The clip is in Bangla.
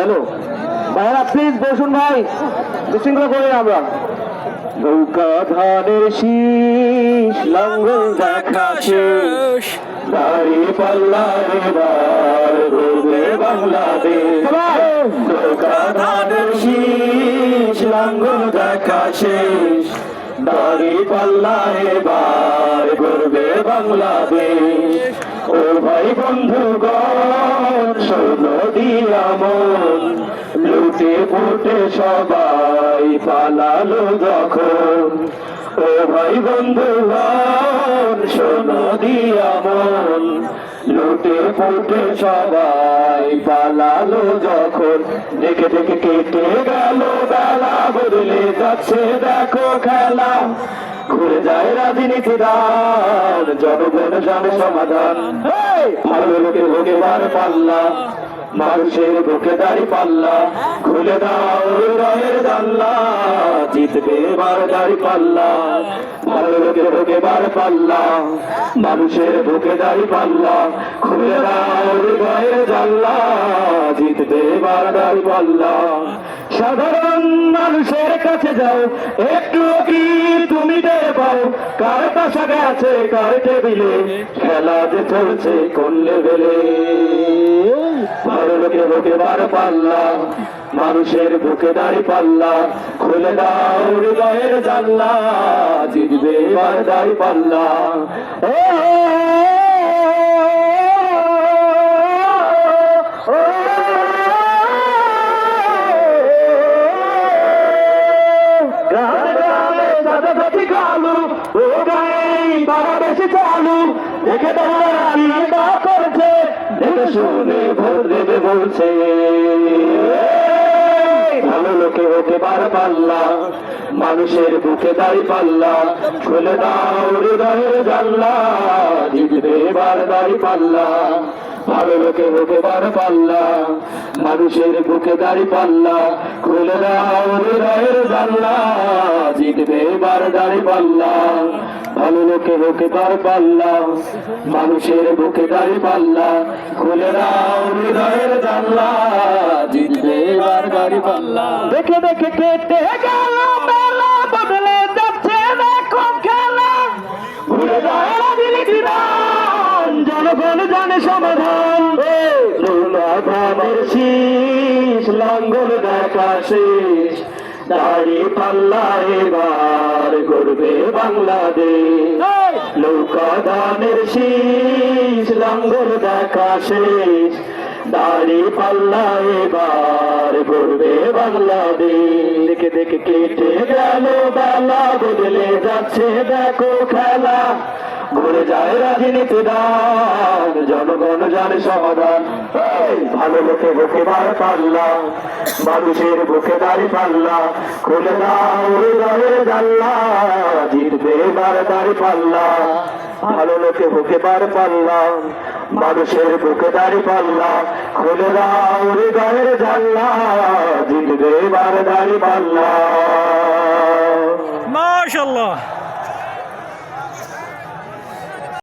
হ্যালো ভাইরা প্লিজ বসুন ভাই, বিশৃঙ্খলা করি আমরা। নৌকা ধানের শীষ লাঙ্গল দেখা শেষ, দাড়ি পাল্লা এবার গড়বে বাংলাদেশ। নৌকা ধানের শীষ লাঙ্গল দেখা শেষ, দাড়ি পাল্লা এবার গড়বে বাংলাদেশ। ও ভাই বন্ধুগণ শোনো দিয়া মন, লুটে ফুটে সবাই পালালো যখন। ও ভাই বন্ধুগণ শোনো দিয়া মন, লুটে ফুটে সবাই পালালো যখন। দেখে দেখে কেটে গেল বেলা, বদলে যাচ্ছে দেখো খেলা। ঘুরে যায় রাজনীতি দান, জনগণ জানে সমাধান। ভালো লোকে ভোগে বার পাল্লা, মানুষের বুকে দাড়ি পাল্লা। খুলে দাও হৃদয়ের জানলা, জিতবে এবার দাড়ি পাল্লা। ভালো লোকে ভোগে বার পাল্লা, মানুষের বুকে দাড়ি পাল্লা। খুলে দাও হৃদয়ের জানলা, জিতবে এবার দাড়ি পাল্লা। সাধারণ মানুষের কাছে যাও, একটু কি তুমি টের পাও? কার পাশা গেছে কার টেবিলে, খেলা যে চলছে কোন লেভেলে। ভালো লোকে বুকে বার পাল্লা, মানুষের বুকে দাড়ি পাল্লা। খুলে দাও হৃদয়ের জানলা, জিতবে এবার দাড়ি পাল্লা। দেখে করছে, দেখে শুনে ভোট দেবে বলছে। ভালো লোকে ওকে বার পাল্লা, মানুষের বুকে দাড়ি পাল্লা। খুলে দাও হৃদয়ের জানলা, জিতবে এবার দাড়ি পাল্লা। ভালো লোকে ওকে বার পাল্লা, মানুষের বুকে দাড়ি পাল্লা। খুলে দাও হৃদয়ের জানলা, জিতবে এবার দাড়ি পাল্লা। ভালো লোকে বুকে বার পাল্লা, মানুষের বুকে দাড়ি পাল্লা। খুলে দাও হৃদয়ের জানলা, জিতবে এবার দাড়ি পাল্লা। দেখে দেখে কেটে গেল বেলা, বদলে যাচ্ছে দেখো খেলা। ঘুরে যায় রাজনীতি দান, জনগণ জানে সমাধান। ধানের শীষ লাঙ্গল দেখা শেষ, দাড়ি পাল্লা এবার গড়বে বাংলাদেশ। নৌকা ধানের শীষ লাঙ্গল দেখা শেষ, দাড়ি পাল্লা এবার গড়বে বাংলাদেশ। দেখে দেখে কেটে গেল বেলা, বদলে যাচ্ছে দেখো খেলা। ঘুরে যায় রাজনীতি দান, জনগণ জানে সমাধান। ভালো লোকে বুকে বার পাল্লা, মানুষের বুকে দাড়ি পাল্লা। খুলে দাও হৃদয়ের জানলা, জিতবে এবার দাড়ি পাল্লা। ভালো লোকে বুকে বার পাল্লা, মানুষের বুকে দাড়ি পাল্লা। খুলে দাও হৃদয়ের জানলা, জিতবে এবার দাড়ি পাল্লা। মাশাআল্লাহ।